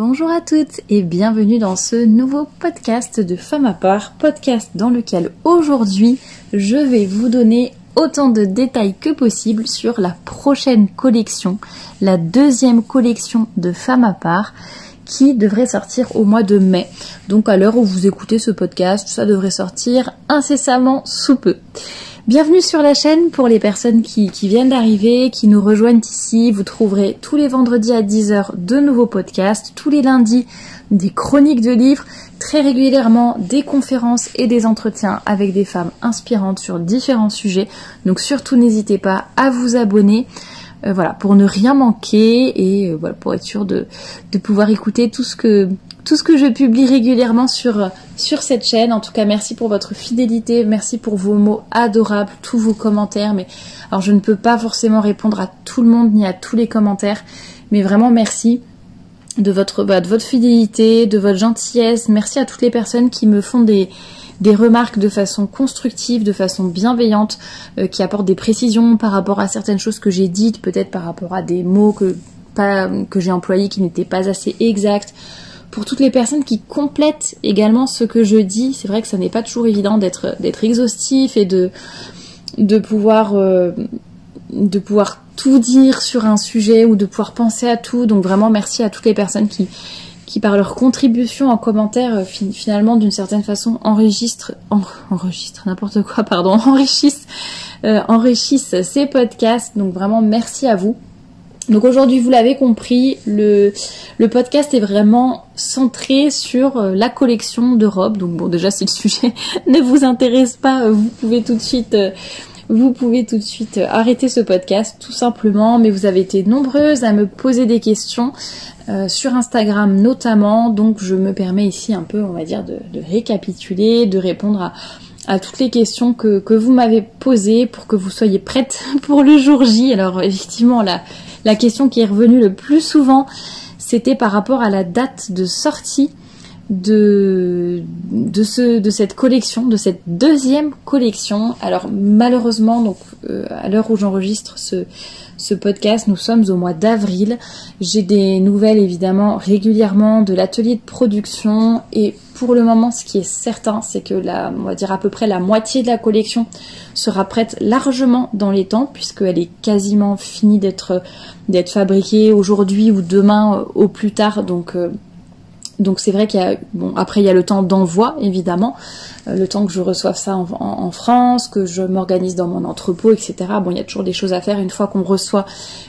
Bonjour à toutes et bienvenue dans ce nouveau podcast de Femme à part, podcast dans lequel aujourd'hui je vais vous donner autant de détails que possible sur la prochaine collection, la deuxième collection de Femme à part qui devrait sortir au mois de mai. Donc à l'heure où vous écoutez ce podcast, ça devrait sortir incessamment sous peu. Bienvenue sur la chaîne pour les personnes qui viennent d'arriver, qui nous rejoignent ici. Vous trouverez tous les vendredis à 10h de nouveaux podcasts, tous les lundis des chroniques de livres, très régulièrement des conférences et des entretiens avec des femmes inspirantes sur différents sujets. Donc surtout n'hésitez pas à vous abonner. Voilà, pour ne rien manquer et voilà, pour être sûr de pouvoir écouter tout ce que je publie régulièrement sur cette chaîne. En tout cas, merci pour votre fidélité, merci pour vos mots adorables, tous vos commentaires. Mais alors, je ne peux pas forcément répondre à tout le monde ni à tous les commentaires, mais vraiment merci de votre fidélité, de votre gentillesse. Merci à toutes les personnes qui me font des remarques de façon constructive, de façon bienveillante, qui apportent des précisions par rapport à certaines choses que j'ai dites, peut-être par rapport à des mots que j'ai employés qui n'étaient pas assez exacts. Pour toutes les personnes qui complètent également ce que je dis, c'est vrai que ça n'est pas toujours évident d'être exhaustif et de pouvoir tout dire sur un sujet ou de pouvoir penser à tout. Donc vraiment merci à toutes les personnes qui par leur contribution en commentaire finalement d'une certaine façon enrichissent ces podcasts. Donc vraiment merci à vous. Donc aujourd'hui, vous l'avez compris, le podcast est vraiment centré sur la collection de robes. Donc bon, déjà si le sujet ne vous intéresse pas, vous pouvez tout de suite arrêter ce podcast tout simplement. Mais vous avez été nombreuses à me poser des questions sur Instagram notamment. Donc je me permets ici un peu, on va dire, de récapituler, de répondre à toutes les questions que vous m'avez posées pour que vous soyez prêtes pour le jour J. Alors effectivement, la question qui est revenue le plus souvent, c'était par rapport à la date de sortie de cette collection, de cette deuxième collection. Alors malheureusement, donc à l'heure où j'enregistre ce podcast, nous sommes au mois d'avril. J'ai des nouvelles évidemment régulièrement de l'atelier de production et pour le moment, ce qui est certain, c'est que on va dire à peu près la moitié de la collection sera prête largement dans les temps puisqu'elle est quasiment finie d'être fabriquée aujourd'hui ou demain au plus tard. Donc c'est vrai qu'il y a, après il y a le temps d'envoi évidemment, le temps que je reçoive ça en France, que je m'organise dans mon entrepôt, etc. Bon, il y a toujours des choses à faire une fois qu'on reçoit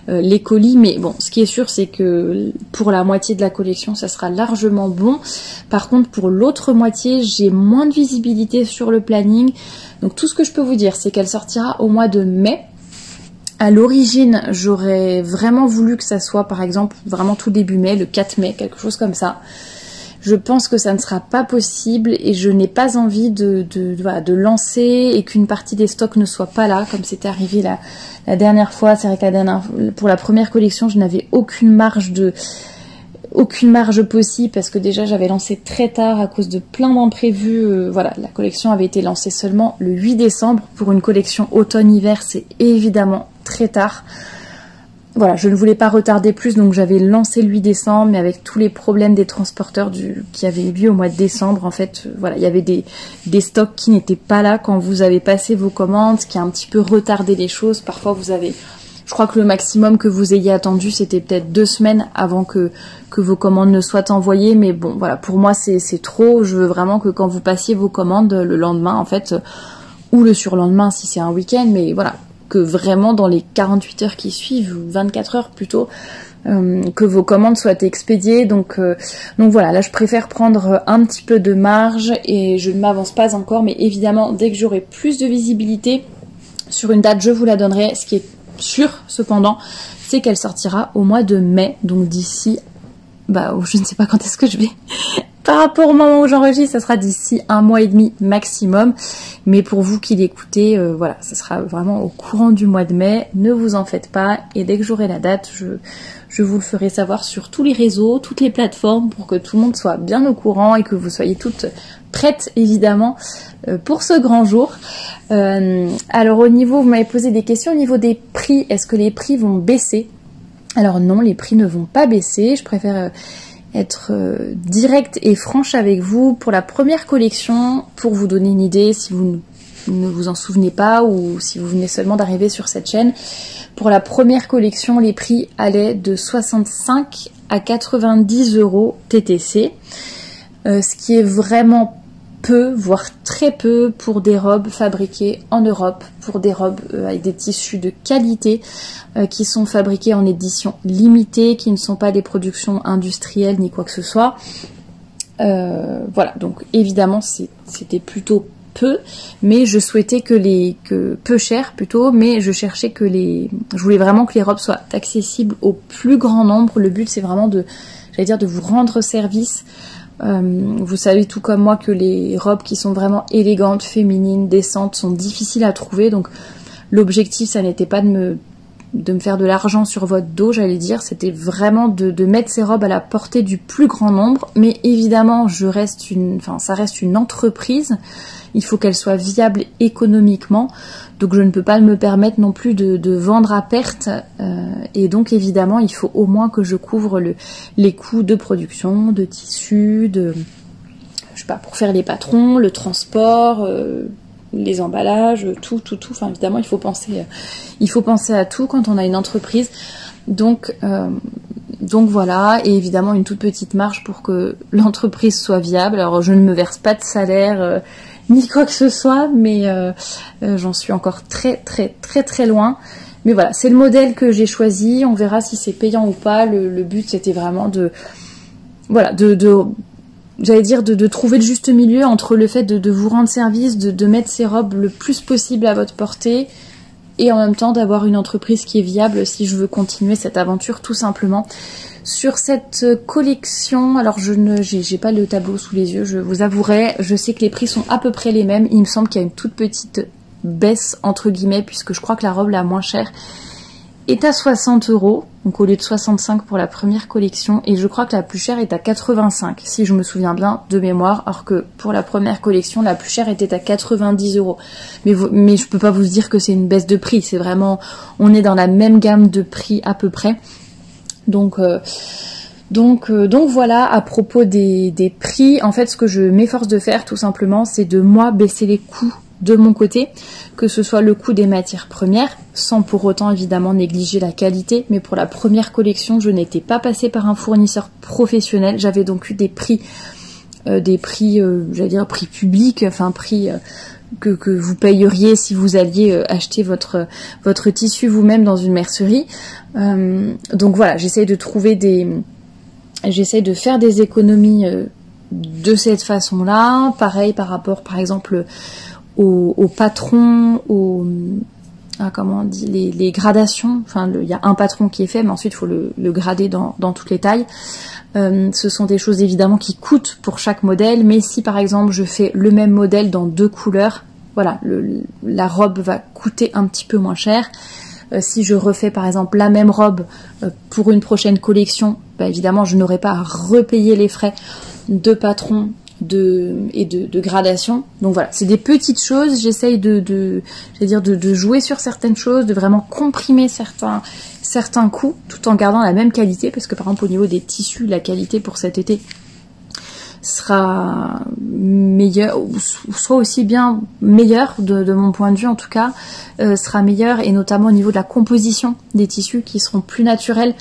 les colis, mais bon, ce qui est sûr c'est que pour la moitié de la collection, ça sera largement bon. Par contre, pour l'autre moitié, j'ai moins de visibilité sur le planning. Donc tout ce que je peux vous dire, c'est qu'elle sortira au mois de mai. À l'origine, j'aurais vraiment voulu que ça soit, par exemple, vraiment tout début mai, le 4 mai, quelque chose comme ça. Je pense que ça ne sera pas possible et je n'ai pas envie de lancer et qu'une partie des stocks ne soit pas là, comme c'était arrivé la dernière fois. C'est vrai que pour la première collection, je n'avais aucune marge possible parce que déjà j'avais lancé très tard à cause de plein d'imprévus. Voilà, la collection avait été lancée seulement le 8 décembre. Pour une collection automne-hiver, c'est évidemment très tard. Voilà, je ne voulais pas retarder plus, donc j'avais lancé le 8 décembre, mais avec tous les problèmes des transporteurs qui avaient eu lieu au mois de décembre, en fait, voilà, il y avait des stocks qui n'étaient pas là quand vous avez passé vos commandes, ce qui a un petit peu retardé les choses. Parfois, je crois que le maximum que vous ayez attendu, c'était peut-être 2 semaines avant que vos commandes ne soient envoyées. Mais bon, voilà, pour moi, c'est trop. Je veux vraiment que quand vous passiez vos commandes le lendemain, en fait, ou le surlendemain si c'est un week-end, mais voilà, que vraiment dans les 48 heures qui suivent, ou 24 heures plutôt, que vos commandes soient expédiées. Donc voilà, là je préfère prendre un petit peu de marge et je ne m'avance pas encore. Mais évidemment, dès que j'aurai plus de visibilité sur une date, je vous la donnerai. Ce qui est sûr cependant, c'est qu'elle sortira au mois de mai, donc d'ici, je ne sais pas quand est-ce que je vais par rapport au moment où j'enregistre, ça sera d'ici 1 mois et demi maximum, mais pour vous qui l'écoutez, voilà, ça sera vraiment au courant du mois de mai, ne vous en faites pas, et dès que j'aurai la date, je vous le ferai savoir sur tous les réseaux, toutes les plateformes, pour que tout le monde soit bien au courant et que vous soyez toutes prêtes évidemment pour ce grand jour. Alors au niveau, vous m'avez posé des questions au niveau des prix, est-ce que les prix vont baisser? Alors non, les prix ne vont pas baisser, je préfère directe et franche avec vous. Pour la première collection, pour vous donner une idée, si vous ne vous en souvenez pas ou si vous venez seulement d'arriver sur cette chaîne, pour la première collection, les prix allaient de 65 à 90 € TTC, ce qui est vraiment peu, voire très peu pour des robes fabriquées en Europe, pour des robes avec des tissus de qualité qui sont fabriquées en édition limitée, qui ne sont pas des productions industrielles ni quoi que ce soit. Voilà, donc évidemment c'était plutôt peu, mais je souhaitais peu cher plutôt, mais je voulais vraiment que les robes soient accessibles au plus grand nombre. Le but c'est vraiment de vous rendre service. Vous savez tout comme moi que les robes qui sont vraiment élégantes, féminines, décentes sont difficiles à trouver, donc l'objectif ça n'était pas de me faire de l'argent sur votre dos, j'allais dire, c'était vraiment de mettre ces robes à la portée du plus grand nombre, mais évidemment ça reste une entreprise, il faut qu'elle soit viable économiquement, donc je ne peux pas me permettre non plus de vendre à perte, et donc évidemment il faut au moins que je couvre les coûts de production, de tissus, je sais pas, pour faire les patrons, le transport, les emballages, tout, enfin évidemment il faut penser à tout quand on a une entreprise, donc voilà, et évidemment une toute petite marge pour que l'entreprise soit viable. Alors je ne me verse pas de salaire ni quoi que ce soit, mais j'en suis encore très loin. Mais voilà, c'est le modèle que j'ai choisi, on verra si c'est payant ou pas. Le but c'était vraiment de trouver le juste milieu entre le fait de vous rendre service, de mettre ces robes le plus possible à votre portée, et en même temps d'avoir une entreprise qui est viable si je veux continuer cette aventure tout simplement. Sur cette collection, alors j'ai pas le tableau sous les yeux, je vous avouerai, je sais que les prix sont à peu près les mêmes, il me semble qu'il y a une toute petite baisse entre guillemets, puisque je crois que la robe la moins chère est à 60 €, donc au lieu de 65 pour la première collection, et je crois que la plus chère est à 85, si je me souviens bien de mémoire, alors que pour la première collection, la plus chère était à 90 €. Mais je peux pas vous dire que c'est une baisse de prix, c'est vraiment, on est dans la même gamme de prix à peu près. Donc voilà, à propos des prix, en fait ce que je m'efforce de faire tout simplement, c'est de moi baisser les coûts de mon côté, que ce soit le coût des matières premières, sans pour autant évidemment négliger la qualité, mais pour la première collection, je n'étais pas passée par un fournisseur professionnel, j'avais donc eu des prix, j'allais dire prix publics, enfin prix que vous payeriez si vous alliez acheter votre tissu vous-même dans une mercerie. Donc voilà, j'essaye de faire des économies de cette façon-là. Pareil par rapport, par exemple, aux patrons, comment on dit, les gradations. Enfin, il y a un patron qui est fait, mais ensuite il faut le grader dans toutes les tailles. Ce sont des choses évidemment qui coûtent pour chaque modèle, mais si par exemple je fais le même modèle dans 2 couleurs, voilà, la robe va coûter un petit peu moins cher. Si je refais par exemple la même robe pour une prochaine collection, bah, évidemment je n'aurai pas à repayer les frais de patron et de gradation. Donc voilà, c'est des petites choses, j'essaye de jouer sur certaines choses, de vraiment comprimer certains coûts tout en gardant la même qualité, parce que par exemple au niveau des tissus, la qualité pour cet été sera meilleure, ou soit aussi bien meilleure de mon point de vue en tout cas, sera meilleure, et notamment au niveau de la composition des tissus qui seront plus naturels.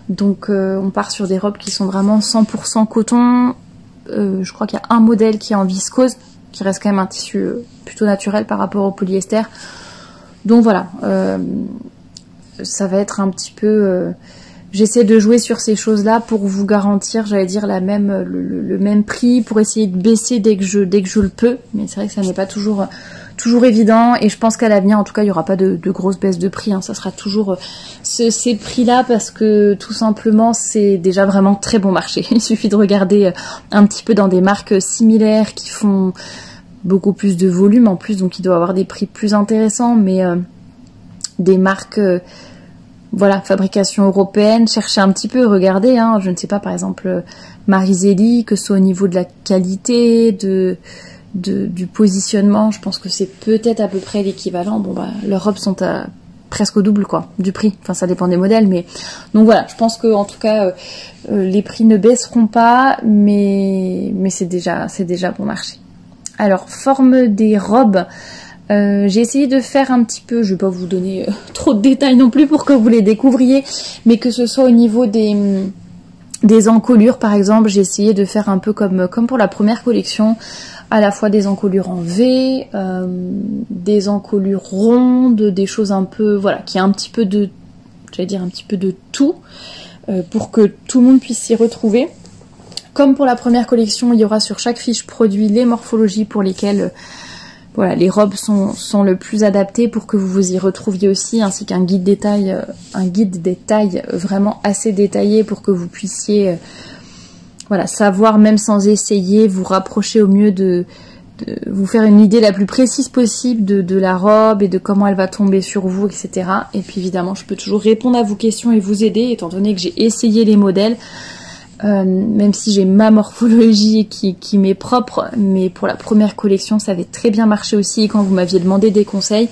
Donc on part sur des robes qui sont vraiment 100% coton. Je crois qu'il y a un modèle qui est en viscose, qui reste quand même un tissu plutôt naturel par rapport au polyester. Donc voilà, ça va être un petit peu... j'essaie de jouer sur ces choses-là pour vous garantir, j'allais dire, le même prix, pour essayer de baisser dès que je le peux. Mais c'est vrai que ça n'est pas toujours évident, et je pense qu'à l'avenir, en tout cas, il n'y aura pas de grosses baisses de prix, hein. Ça sera toujours ces prix-là, parce que tout simplement, c'est déjà vraiment très bon marché. Il suffit de regarder un petit peu dans des marques similaires qui font beaucoup plus de volume en plus, donc il doit avoir des prix plus intéressants, mais des marques... voilà, fabrication européenne, cherchez un petit peu, regardez, hein, je ne sais pas, par exemple, Mariselli, que ce soit au niveau de la qualité, du positionnement, je pense que c'est peut-être à peu près l'équivalent. Bon, bah, leurs robes sont à presque au double quoi du prix. Enfin ça dépend des modèles, mais donc voilà, je pense que en tout cas les prix ne baisseront pas, mais c'est déjà bon marché. Alors forme des robes, j'ai essayé de faire un petit peu, je vais pas vous donner trop de détails non plus pour que vous les découvriez, mais que ce soit au niveau des encolures par exemple, j'ai essayé de faire un peu comme pour la première collection, à la fois des encolures en V, des encolures rondes, des choses un peu, voilà, qui a un petit peu de, j'allais dire un petit peu de tout, pour que tout le monde puisse s'y retrouver. Comme pour la première collection, il y aura sur chaque fiche produit les morphologies pour lesquelles voilà, les robes sont le plus adaptées pour que vous vous y retrouviez aussi, ainsi qu'un guide des tailles vraiment assez détaillé pour que vous puissiez voilà, savoir même sans essayer, vous rapprocher au mieux de vous faire une idée la plus précise possible de la robe et de comment elle va tomber sur vous, etc. Et puis évidemment, je peux toujours répondre à vos questions et vous aider, étant donné que j'ai essayé les modèles. Même si j'ai ma morphologie qui m'est propre, mais pour la première collection ça avait très bien marché aussi. Quand vous m'aviez demandé des conseils,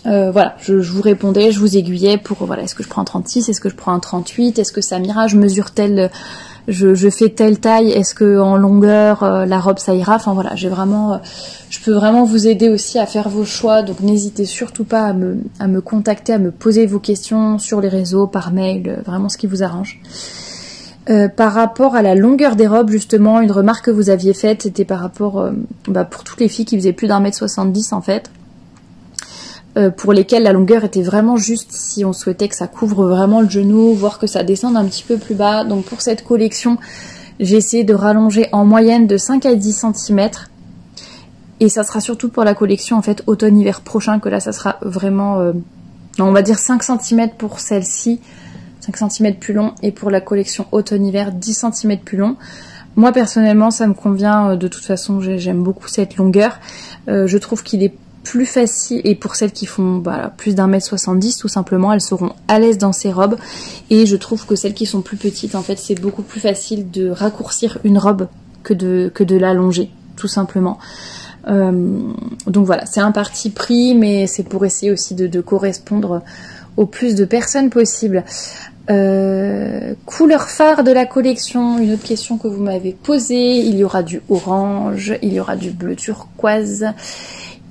voilà, je vous répondais, je vous aiguillais pour voilà, est-ce que je prends un 36, est-ce que je prends un 38, est-ce que ça m'ira, je mesure telle, je fais telle taille, est-ce que en longueur la robe ça ira, enfin voilà, j'ai vraiment, je peux vraiment vous aider aussi à faire vos choix, donc n'hésitez surtout pas à me contacter, à me poser vos questions sur les réseaux, par mail, vraiment ce qui vous arrange. Par rapport à la longueur des robes, justement, une remarque que vous aviez faite, c'était par rapport pour toutes les filles qui faisaient plus d'1m70 en fait, pour lesquelles la longueur était vraiment juste si on souhaitait que ça couvre vraiment le genou, voire que ça descende un petit peu plus bas. Donc pour cette collection, j'ai essayé de rallonger en moyenne de 5 à 10 cm. Et ça sera surtout pour la collection en fait automne-hiver prochain que là ça sera vraiment, on va dire 5 cm pour celle-ci. 5 cm plus long, et pour la collection automne-hiver 10 cm plus long. Moi personnellement ça me convient, de toute façon j'aime beaucoup cette longueur. Je trouve qu'il est plus facile, et pour celles qui font plus d'1m70 tout simplement, elles seront à l'aise dans ces robes, et je trouve que celles qui sont plus petites en fait c'est beaucoup plus facile de raccourcir une robe que de l'allonger tout simplement. Donc voilà, c'est un parti pris, mais c'est pour essayer aussi de correspondre au plus de personnes possible. Couleur phare de la collection, une autre question que vous m'avez posée, il y aura du orange, il y aura du bleu turquoise,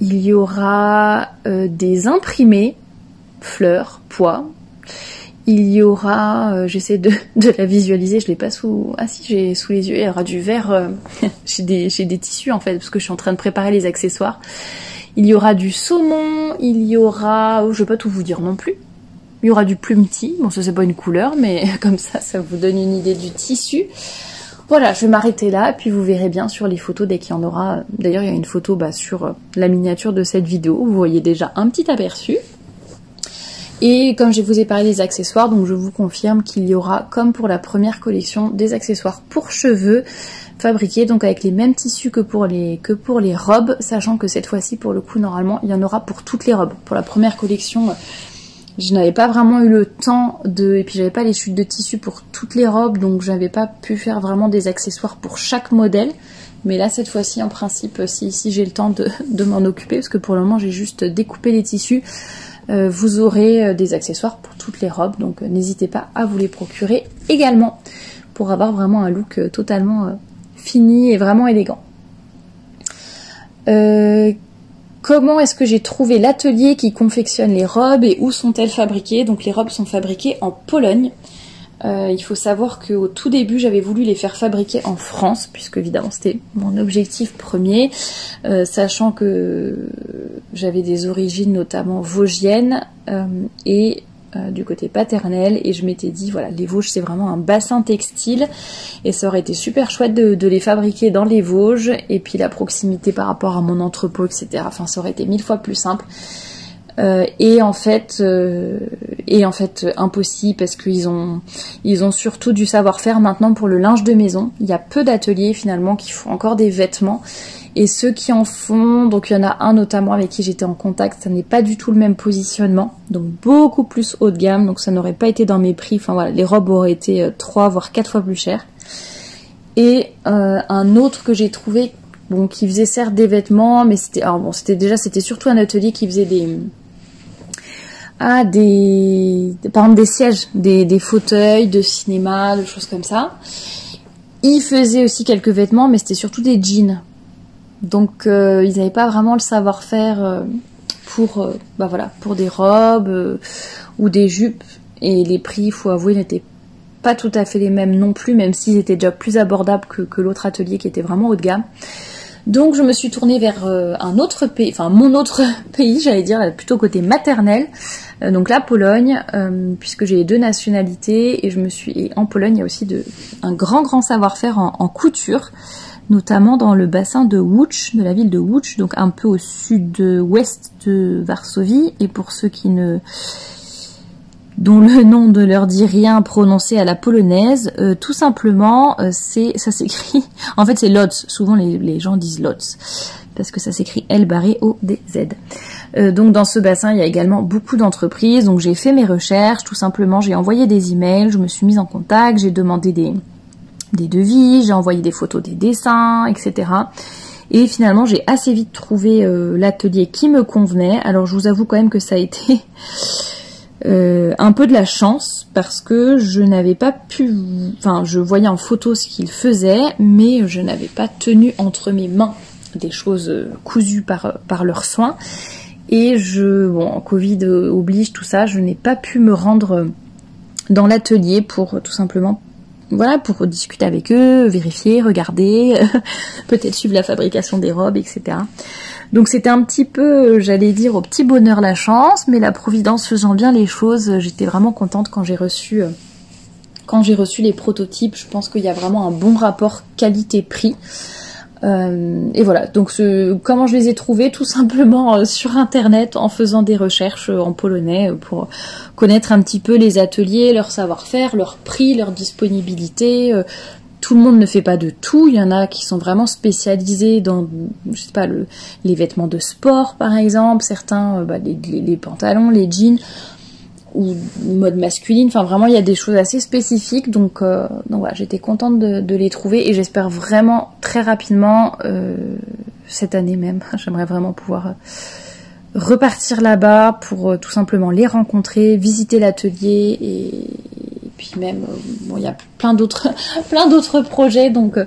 il y aura des imprimés, fleurs, pois, il y aura, j'essaie de la visualiser, je l'ai pas sous, ah si j'ai sous les yeux, il y aura du vert, j'ai des tissus en fait, parce que je suis en train de préparer les accessoires, il y aura du saumon, il y aura, je vais pas tout vous dire non plus. Il y aura du plumetis, bon ça c'est pas une couleur, mais comme ça vous donne une idée du tissu. Voilà, je vais m'arrêter là, puis vous verrez bien sur les photos dès qu'il y en aura. D'ailleurs il y a une photo sur la miniature de cette vidéo, vous voyez déjà un petit aperçu. Et comme je vous ai parlé des accessoires, donc je vous confirme qu'il y aura, comme pour la première collection, des accessoires pour cheveux, fabriqués donc avec les mêmes tissus que pour les robes, sachant que cette fois-ci pour le coup normalement il y en aura pour toutes les robes. Pour la première collection, je n'avais pas vraiment eu le temps et puis j'avais pas les chutes de tissu pour toutes les robes, donc j'avais pas pu faire vraiment des accessoires pour chaque modèle. Mais là cette fois-ci en principe, si j'ai le temps de m'en occuper, parce que pour le moment j'ai juste découpé les tissus, vous aurez des accessoires pour toutes les robes, donc n'hésitez pas à vous les procurer également pour avoir vraiment un look totalement fini et vraiment élégant. Comment est-ce que j'ai trouvé l'atelier qui confectionne les robes et où sont-elles fabriquées? Donc les robes sont fabriquées en Pologne. Il faut savoir qu'au tout début j'avais voulu les faire fabriquer en France, puisque évidemment c'était mon objectif premier, sachant que j'avais des origines notamment vosgiennes et du côté paternel, et je m'étais dit voilà, les Vosges c'est vraiment un bassin textile et ça aurait été super chouette de les fabriquer dans les Vosges, et puis la proximité par rapport à mon entrepôt, etc. Enfin ça aurait été 1000 fois plus simple. Et en fait impossible, parce qu'ils ont surtout du savoir-faire maintenant pour le linge de maison. Il y a peu d'ateliers finalement qui font encore des vêtements, et ceux qui en font, donc il y en a un notamment avec qui j'étais en contact, ça n'est pas du tout le même positionnement, donc beaucoup plus haut de gamme, donc ça n'aurait pas été dans mes prix, enfin voilà, les robes auraient été 3 voire 4 fois plus chères. Et un autre que j'ai trouvé, bon, qui faisait certes des vêtements, mais c'était surtout un atelier qui faisait à par exemple des sièges, des fauteuils de cinéma, de choses comme ça. Ils faisaient aussi quelques vêtements, mais c'était surtout des jeans. Donc ils n'avaient pas vraiment le savoir-faire pour des robes ou des jupes. Et les prix, il faut avouer, n'étaient pas tout à fait les mêmes non plus, même s'ils étaient déjà plus abordables que l'autre atelier qui était vraiment haut de gamme. Donc je me suis tournée vers un autre pays, enfin mon autre pays, j'allais dire, plutôt côté maternel, donc la Pologne, puisque j'ai les 2 nationalités, et en Pologne il y a aussi un grand savoir-faire en couture, notamment dans le bassin de Łódź, de la ville de Łódź, donc un peu au sud-ouest de Varsovie, et pour ceux dont le nom ne leur dit rien prononcé à la polonaise, tout simplement, ça s'écrit, en fait c'est Lodz, souvent les gens disent Lodz, parce que ça s'écrit L-O-D-Z. Donc dans ce bassin, il y a également beaucoup d'entreprises, donc j'ai fait mes recherches, tout simplement, j'ai envoyé des emails, je me suis mise en contact, j'ai demandé des devis, j'ai envoyé des photos des dessins, etc. Et finalement, j'ai assez vite trouvé l'atelier qui me convenait. Alors je vous avoue quand même que ça a été... un peu de la chance parce que je n'avais pas pu, enfin je voyais en photo ce qu'ils faisaient, mais je n'avais pas tenu entre mes mains des choses cousues par leurs soins. Et en Covid oblige tout ça, je n'ai pas pu me rendre dans l'atelier pour tout simplement, voilà, pour discuter avec eux, vérifier, regarder, peut-être suivre la fabrication des robes, etc. Donc c'était un petit peu, j'allais dire, au petit bonheur la chance, mais la providence faisant bien les choses, j'étais vraiment contente quand j'ai reçu les prototypes. Je pense qu'il y a vraiment un bon rapport qualité-prix. Et voilà, donc comment je les ai trouvés? Tout simplement sur internet, en faisant des recherches en polonais pour connaître un petit peu les ateliers, leur savoir-faire, leur prix, leur disponibilité. Tout le monde ne fait pas de tout, il y en a qui sont vraiment spécialisés dans, je sais pas, les vêtements de sport par exemple, certains les pantalons, les jeans, ou mode masculine, enfin vraiment il y a des choses assez spécifiques, donc voilà, j'étais contente de les trouver et j'espère vraiment très rapidement, cette année même, j'aimerais vraiment pouvoir repartir là-bas pour tout simplement les rencontrer, visiter l'atelier et puis même, il y a plein d'autres projets, donc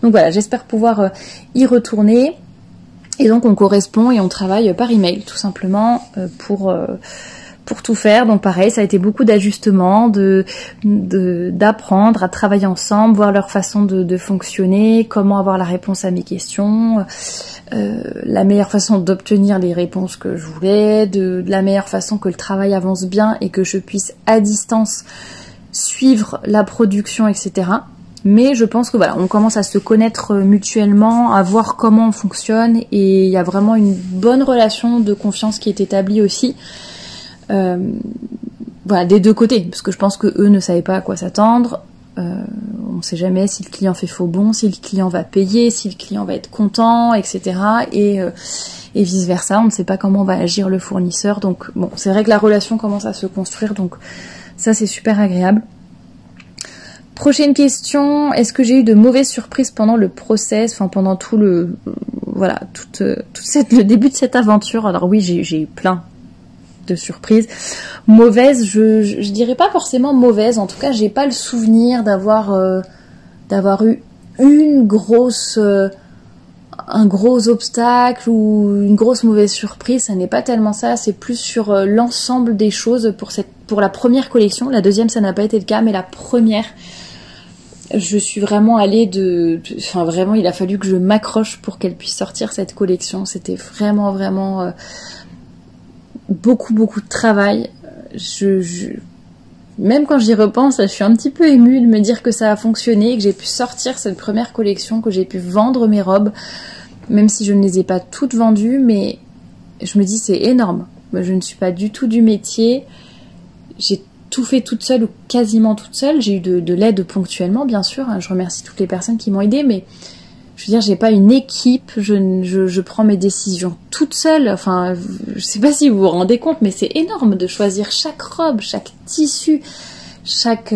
voilà, j'espère pouvoir y retourner. Et donc on correspond et on travaille par email, tout simplement, pour tout faire. Donc pareil, ça a été beaucoup d'ajustements, d'apprendre à travailler ensemble, voir leur façon de fonctionner, comment avoir la réponse à mes questions, la meilleure façon d'obtenir les réponses que je voulais, de la meilleure façon que le travail avance bien et que je puisse à distance suivre la production, etc. Mais je pense que voilà, on commence à se connaître mutuellement, à voir comment on fonctionne, et il y a vraiment une bonne relation de confiance qui est établie aussi. Voilà, des 2 côtés, parce que je pense que eux ne savaient pas à quoi s'attendre. On ne sait jamais si le client fait faux bon, si le client va payer, si le client va être content, etc. Et vice versa, on ne sait pas comment va agir le fournisseur. Donc bon, c'est vrai que la relation commence à se construire, donc ça c'est super agréable. Prochaine question, est-ce que j'ai eu de mauvaises surprises pendant le process, enfin pendant tout le début de cette aventure? Alors oui, j'ai eu plein de surprises. Mauvaises, je dirais pas forcément mauvaises, en tout cas j'ai pas le souvenir d'avoir eu un gros obstacle ou une grosse mauvaise surprise. Ça n'est pas tellement ça, c'est plus sur l'ensemble des choses pour la première collection. La deuxième ça n'a pas été le cas, mais la première, je suis vraiment allée enfin vraiment il a fallu que je m'accroche pour qu'elle puisse sortir cette collection. C'était vraiment beaucoup de travail. Même quand j'y repense, je suis un petit peu émue de me dire que ça a fonctionné, que j'ai pu sortir cette première collection, que j'ai pu vendre mes robes, même si je ne les ai pas toutes vendues, mais je me dis c'est énorme. Je ne suis pas du tout du métier, j'ai tout fait toute seule ou quasiment toute seule. J'ai eu de l'aide ponctuellement, bien sûr, je remercie toutes les personnes qui m'ont aidée, mais je veux dire, j'ai pas une équipe, je prends mes décisions toute seule. Enfin, je sais pas si vous vous rendez compte, mais c'est énorme de choisir chaque robe, chaque tissu, chaque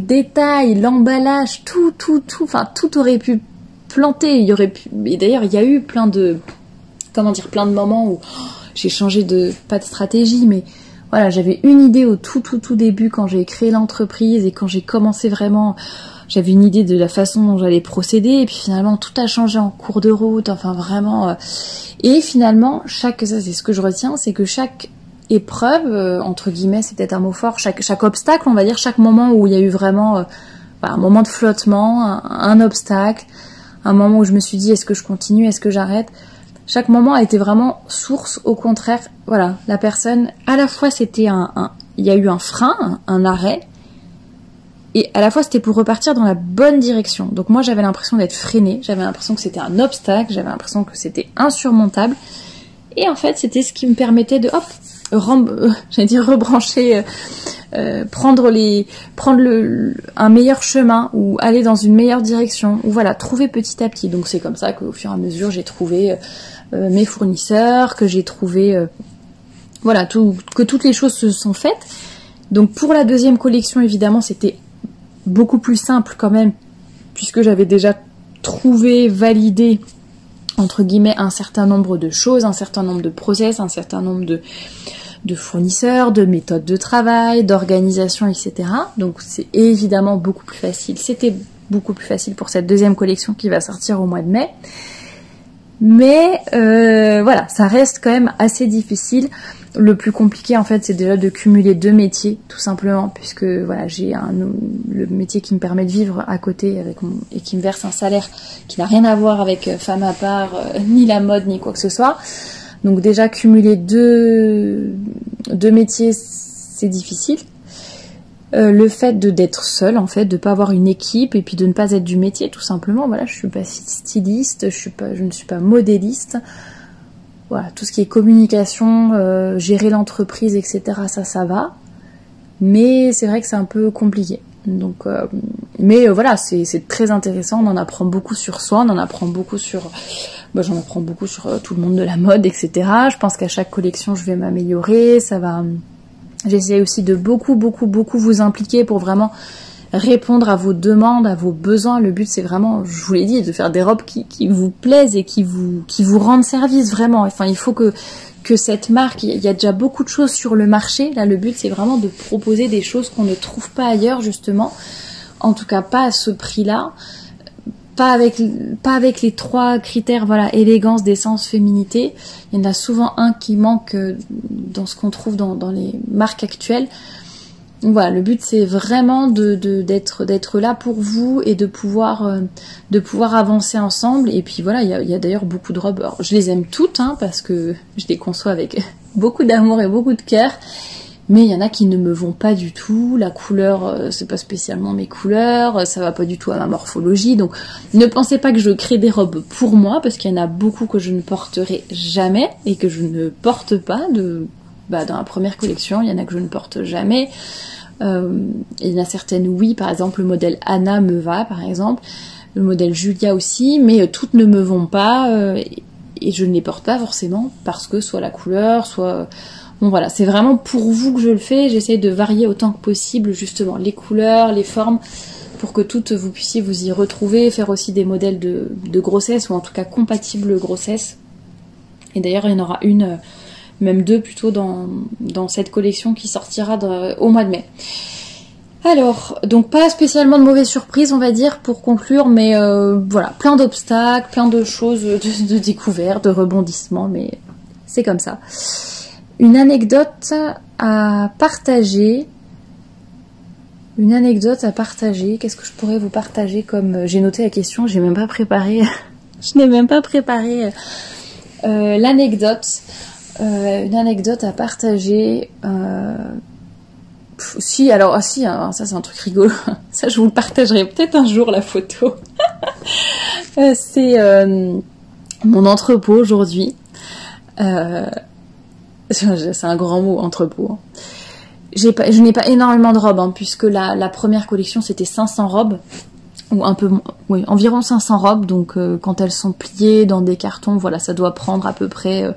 détail, l'emballage, tout. Enfin, tout aurait pu planter. Il y aurait pu. Et d'ailleurs, il y a eu plein de moments où j'ai changé pas de stratégie, mais voilà, j'avais une idée au tout début quand j'ai créé l'entreprise et quand j'ai commencé vraiment, j'avais une idée de la façon dont j'allais procéder et puis finalement tout a changé en cours de route, enfin vraiment. Et finalement, ça c'est ce que je retiens, c'est que chaque épreuve, entre guillemets, c'est peut-être un mot fort, chaque obstacle, on va dire, chaque moment où il y a eu vraiment un moment de flottement, un obstacle, un moment où je me suis dit est-ce que je continue, est-ce que j'arrête, chaque moment a été vraiment source, au contraire, voilà, la personne, à la fois c'était il y a eu un frein, un arrêt, et à la fois c'était pour repartir dans la bonne direction. Donc moi j'avais l'impression d'être freinée, j'avais l'impression que c'était un obstacle, j'avais l'impression que c'était insurmontable, et en fait c'était ce qui me permettait de, rebrancher, prendre un meilleur chemin ou aller dans une meilleure direction ou voilà, trouver petit à petit. Donc c'est comme ça qu'au fur et à mesure j'ai trouvé mes fournisseurs, que j'ai trouvé que toutes les choses se sont faites. Donc pour la deuxième collection évidemment c'était beaucoup plus simple quand même puisque j'avais déjà trouvé, validé entre guillemets un certain nombre de choses, un certain nombre de process, un certain nombre de fournisseurs, de méthodes de travail, d'organisation, etc. Donc c'est évidemment beaucoup plus facile. C'était beaucoup plus facile pour cette deuxième collection qui va sortir au mois de mai. Mais voilà, ça reste quand même assez difficile. Le plus compliqué en fait c'est déjà de cumuler 2 métiers tout simplement puisque voilà j'ai le métier qui me permet de vivre à côté et qui me verse un salaire qui n'a rien à voir avec femme à part, ni la mode ni quoi que ce soit. Donc déjà cumuler deux métiers c'est difficile. Le fait d'être seule en fait, de pas avoir une équipe et puis de ne pas être du métier tout simplement. Voilà, je suis pas styliste, je ne suis pas modéliste. Voilà, tout ce qui est communication, gérer l'entreprise, etc. Ça va. Mais c'est vrai que c'est un peu compliqué. Donc, voilà, c'est très intéressant. On en apprend beaucoup sur soi, on en apprend beaucoup sur. J'en apprends beaucoup sur tout le monde de la mode, etc. Je pense qu'à chaque collection, je vais m'améliorer. Ça va. J'essaie aussi de beaucoup vous impliquer pour vraiment répondre à vos demandes, à vos besoins. Le but c'est vraiment, je vous l'ai dit, de faire des robes qui vous plaisent et qui vous rendent service vraiment. Enfin, il faut que cette marque, il y a déjà beaucoup de choses sur le marché. Là, le but c'est vraiment de proposer des choses qu'on ne trouve pas ailleurs justement. En tout cas, pas à ce prix-là. Pas avec les 3 critères, voilà, élégance, décence, féminité. Il y en a souvent un qui manque dans ce qu'on trouve dans les marques actuelles. Donc voilà, le but c'est vraiment d'être là pour vous et de pouvoir avancer ensemble. Et puis voilà, il y a d'ailleurs beaucoup de robes. Alors, je les aime toutes, parce que je les conçois avec beaucoup d'amour et beaucoup de cœur. Mais il y en a qui ne me vont pas du tout. La couleur, c'est pas spécialement mes couleurs, ça va pas du tout à ma morphologie. Donc ne pensez pas que je crée des robes pour moi, parce qu'il y en a beaucoup que je ne porterai jamais et que je ne porte pas. Dans la première collection, il y en a que je ne porte jamais. Il y en a certaines, oui, par exemple le modèle Anna me va, par exemple. Le modèle Julia aussi, mais toutes ne me vont pas et je ne les porte pas forcément parce que soit la couleur, soit... Bon voilà, c'est vraiment pour vous que je le fais, j'essaie de varier autant que possible justement les couleurs, les formes, pour que toutes vous puissiez vous y retrouver, faire aussi des modèles de grossesse, ou en tout cas compatibles grossesse. Et d'ailleurs il y en aura une, même 2 plutôt dans cette collection qui sortira au mois de mai. Alors, donc pas spécialement de mauvaises surprises on va dire pour conclure, mais voilà, plein d'obstacles, plein de choses, de découvertes, de rebondissements, mais c'est comme ça. Une anecdote à partager. Qu'est-ce que je pourrais vous partager comme... J'ai noté la question, j'ai même pas préparé. Je n'ai même pas préparé l'anecdote. Une anecdote à partager. Alors ça c'est un truc rigolo. Ça je vous le partagerai peut-être un jour la photo. C'est mon entrepôt aujourd'hui. C'est un grand mot, entrepôt. Je n'ai pas énormément de robes, puisque la première collection c'était 500 robes, ou un peu, oui, environ 500 robes. Donc quand elles sont pliées dans des cartons, voilà, ça doit prendre à peu près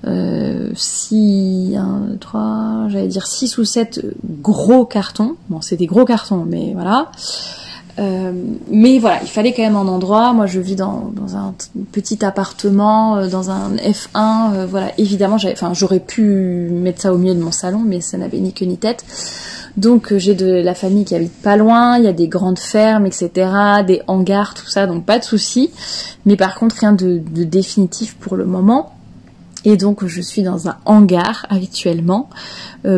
6 ou 7 gros cartons. Bon, c'est des gros cartons, mais voilà. Mais voilà, il fallait quand même un endroit. Moi, je vis dans un petit appartement, dans un F1. Voilà, évidemment, j'aurais pu mettre ça au milieu de mon salon, mais ça n'avait ni queue ni tête. Donc, j'ai de la famille qui habite pas loin. Il y a des grandes fermes, etc., des hangars, tout ça. Donc, pas de souci. Mais par contre, rien de définitif pour le moment. Et donc je suis dans un hangar actuellement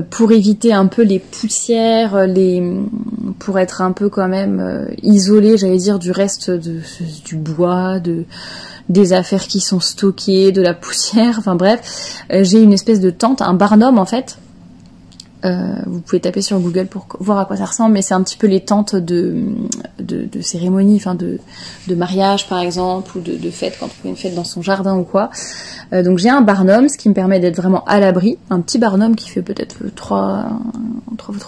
pour éviter un peu les poussières, pour être un peu quand même isolée, j'allais dire, du reste du bois, des affaires qui sont stockées, de la poussière, enfin bref. J'ai une espèce de tente, un barnum en fait. Vous pouvez taper sur Google pour voir à quoi ça ressemble, mais c'est un petit peu les tentes de cérémonie, enfin de mariage par exemple, ou de fête, quand on fait une fête dans son jardin ou quoi. Donc j'ai un barnum, ce qui me permet d'être vraiment à l'abri, un petit barnum qui fait peut-être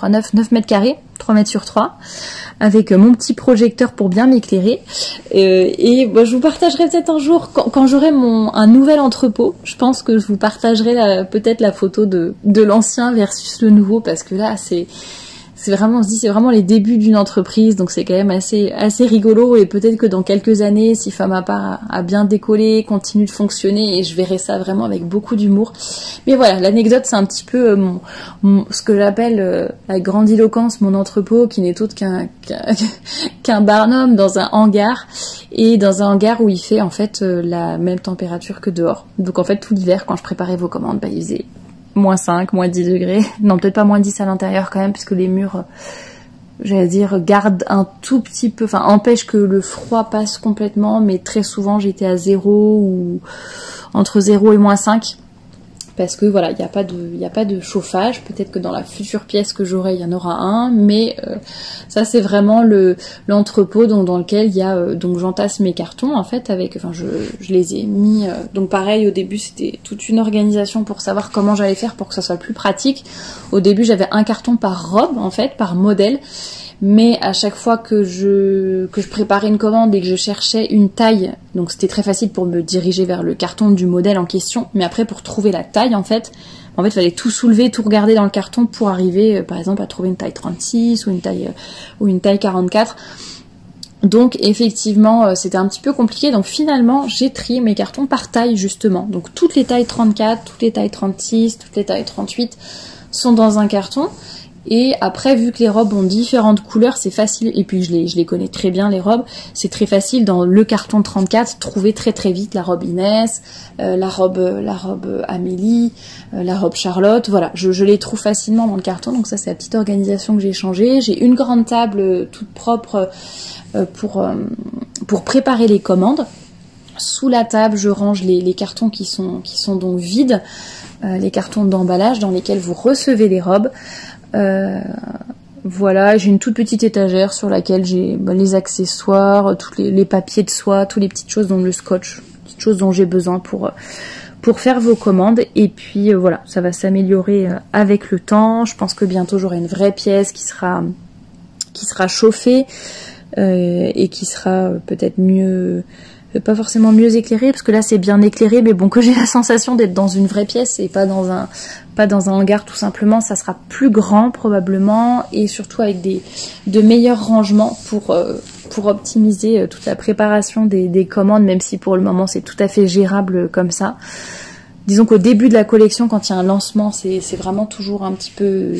9 mètres carrés, 3 mètres sur 3, avec mon petit projecteur pour bien m'éclairer. Et je vous partagerai peut-être un jour, quand j'aurai un nouvel entrepôt, je pense que je vous partagerai peut-être la photo de l'ancien versus le nouveau, parce que là c'est vraiment, on se dit, c'est vraiment les débuts d'une entreprise, donc c'est quand même assez rigolo, et peut-être que dans quelques années, si Femme à part a bien décollé, continue de fonctionner, et je verrai ça vraiment avec beaucoup d'humour. Mais voilà, l'anecdote, c'est un petit peu ce que j'appelle la grandiloquence, mon entrepôt, qui n'est autre qu'un barnum dans un hangar, et dans un hangar où il fait en fait la même température que dehors. Donc en fait, tout l'hiver, quand je préparais vos commandes, il faisait -5, -10 degrés. Non, peut-être pas -10 à l'intérieur quand même, puisque les murs, j'allais dire, gardent un tout petit peu, enfin, empêchent que le froid passe complètement, mais très souvent j'étais à 0 ou entre 0 et -5. Parce que voilà, il n'y a pas de chauffage. Peut-être que dans la future pièce que j'aurai, il y en aura un, mais ça c'est vraiment l'entrepôt dans lequel il y a donc j'entasse mes cartons en fait je les ai mis donc pareil, au début c'était toute une organisation pour savoir comment j'allais faire pour que ça soit plus pratique. Au début j'avais un carton par robe en fait, par modèle. Mais à chaque fois que je préparais une commande et que je cherchais une taille, donc c'était très facile pour me diriger vers le carton du modèle en question, mais après pour trouver la taille en fait, il fallait tout soulever, tout regarder dans le carton pour arriver par exemple à trouver une taille 36 ou une taille 44. Donc effectivement c'était un petit peu compliqué, donc finalement j'ai trié mes cartons par taille justement. Donc toutes les tailles 34, toutes les tailles 36, toutes les tailles 38 sont dans un carton. Et après, vu que les robes ont différentes couleurs, c'est facile, et puis je les connais très bien les robes, c'est très facile dans le carton 34, trouver très très vite la robe Inès, la robe Amélie, la robe Charlotte, voilà, je les trouve facilement dans le carton, donc ça c'est la petite organisation que j'ai changée. J'ai une grande table toute propre pour préparer les commandes. Sous la table, je range les cartons qui sont donc vides, les cartons d'emballage dans lesquels vous recevez les robes. Voilà, j'ai une toute petite étagère sur laquelle j'ai les accessoires, tous les papiers de soie, toutes les petites choses, dont le scotch, petites choses dont j'ai besoin pour faire vos commandes. Et puis voilà, ça va s'améliorer avec le temps. Je pense que bientôt j'aurai une vraie pièce qui sera chauffée et qui sera peut-être mieux, pas forcément mieux éclairée, parce que là c'est bien éclairé, mais bon, que j'ai la sensation d'être dans une vraie pièce et pas dans un hangar tout simplement. Ça sera plus grand probablement, et surtout avec de meilleurs rangements pour optimiser toute la préparation des commandes, même si pour le moment c'est tout à fait gérable comme ça. Disons qu'au début de la collection, quand il y a un lancement, c'est vraiment toujours un petit peu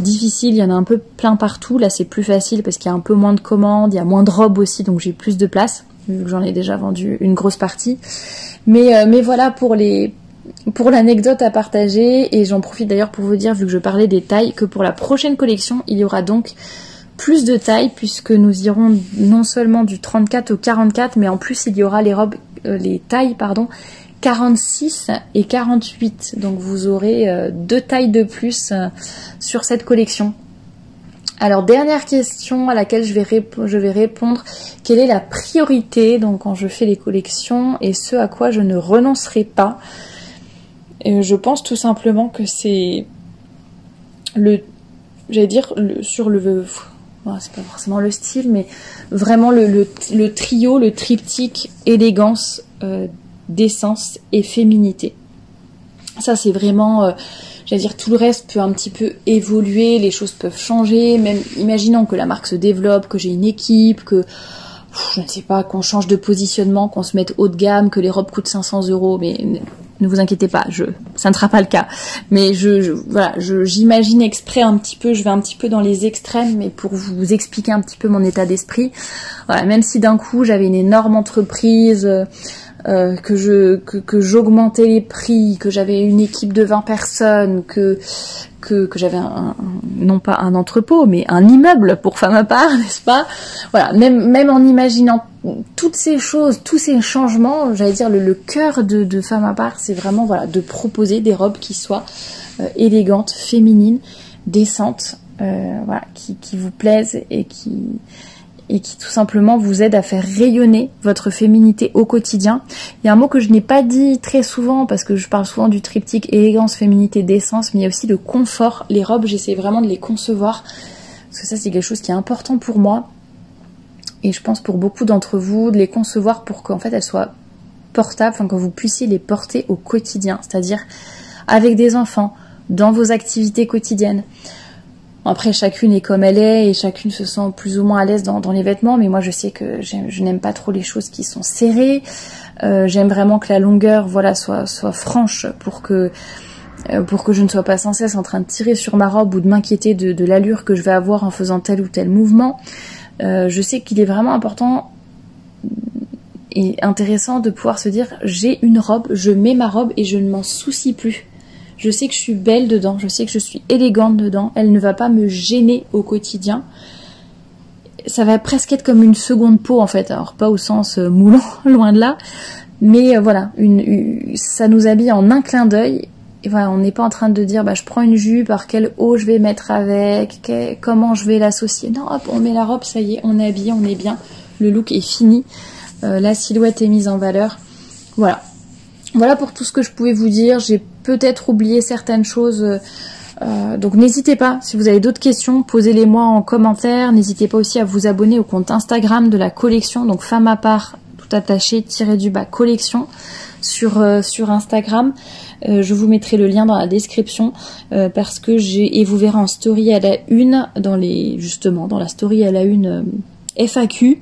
difficile, il y en a un peu plein partout. Là c'est plus facile parce qu'il y a un peu moins de commandes, il y a moins de robes aussi, donc j'ai plus de place, vu que j'en ai déjà vendu une grosse partie. Mais voilà pour l'anecdote à partager, et j'en profite d'ailleurs pour vous dire, vu que je parlais des tailles, que pour la prochaine collection, il y aura donc plus de tailles, puisque nous irons non seulement du 34 au 44, mais en plus il y aura les tailles 46 et 48. Donc vous aurez 2 tailles de plus sur cette collection. Alors, dernière question à laquelle je vais répondre, quelle est la priorité donc quand je fais les collections, et ce à quoi je ne renoncerai pas? Et je pense tout simplement que c'est c'est pas forcément le style, mais vraiment le trio, le triptyque élégance, décence et féminité. Ça c'est vraiment j'allais dire, tout le reste peut un petit peu évoluer, les choses peuvent changer, même imaginons que la marque se développe, que j'ai une équipe, que je ne sais pas, qu'on change de positionnement, qu'on se mette haut de gamme, que les robes coûtent 500 €, mais ne vous inquiétez pas, ça ne sera pas le cas. Mais j'imagine exprès un petit peu, je vais un petit peu dans les extrêmes, mais pour vous expliquer un petit peu mon état d'esprit. Voilà, même si d'un coup j'avais une énorme entreprise, que j'augmentais les prix, que j'avais une équipe de 20 personnes, que j'avais non pas un entrepôt, mais un immeuble pour Femme à part, n'est-ce pas? Voilà, même en imaginant toutes ces choses, tous ces changements, j'allais dire le cœur de Femme à part, c'est vraiment de proposer des robes qui soient élégantes, féminines, décentes, qui vous plaisent et qui tout simplement vous aide à faire rayonner votre féminité au quotidien. Il y a un mot que je n'ai pas dit très souvent parce que je parle souvent du triptyque élégance, féminité, décence, mais il y a aussi le confort. Les robes, j'essaie vraiment de les concevoir parce que ça c'est quelque chose qui est important pour moi et je pense pour beaucoup d'entre vous, de les concevoir pour qu'en fait elles soient portables, enfin que vous puissiez les porter au quotidien, c'est-à-dire avec des enfants, dans vos activités quotidiennes. Après, chacune est comme elle est et chacune se sent plus ou moins à l'aise dans les vêtements, mais moi je sais que je n'aime pas trop les choses qui sont serrées. J'aime vraiment que la longueur soit franche pour que je ne sois pas sans cesse en train de tirer sur ma robe ou de m'inquiéter de l'allure que je vais avoir en faisant tel ou tel mouvement. Je sais qu'il est vraiment important et intéressant de pouvoir se dire j'ai une robe, je mets ma robe et je ne m'en soucie plus. Je sais que je suis belle dedans, je sais que je suis élégante dedans, elle ne va pas me gêner au quotidien. Ça va presque être comme une seconde peau en fait, alors pas au sens moulant, loin de là, mais ça nous habille en un clin d'œil. Et voilà, on n'est pas en train de dire je prends une jupe, par quel haut je vais mettre avec, comment je vais l'associer. Non, hop, on met la robe, ça y est, on est habillé, on est bien, le look est fini, la silhouette est mise en valeur. Voilà pour tout ce que je pouvais vous dire. J'ai peut-être oublié certaines choses. Donc n'hésitez pas, si vous avez d'autres questions, posez-les moi en commentaire. N'hésitez pas aussi à vous abonner au compte Instagram de la collection, donc Femme à part, tout attaché, / collection sur Instagram. Je vous mettrai le lien dans la description parce que et vous verrez en story à la une, dans la story à la une FAQ,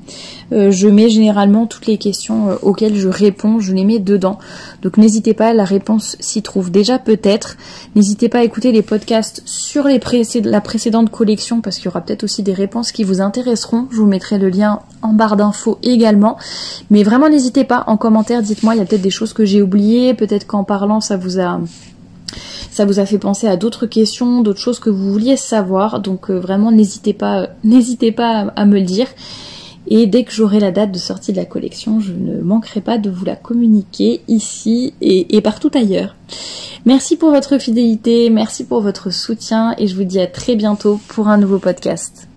je mets généralement toutes les questions auxquelles je réponds, je les mets dedans. Donc n'hésitez pas, la réponse s'y trouve déjà peut-être. N'hésitez pas à écouter les podcasts sur la précédente collection parce qu'il y aura peut-être aussi des réponses qui vous intéresseront. Je vous mettrai le lien en barre d'infos également. Mais vraiment n'hésitez pas, en commentaire, dites-moi, il y a peut-être des choses que j'ai oubliées, peut-être qu'en parlant ça vous a fait penser à d'autres questions, d'autres choses que vous vouliez savoir. Donc vraiment n'hésitez pas à me le dire. Et dès que j'aurai la date de sortie de la collection, je ne manquerai pas de vous la communiquer ici et partout ailleurs. Merci pour votre fidélité, merci pour votre soutien et je vous dis à très bientôt pour un nouveau podcast.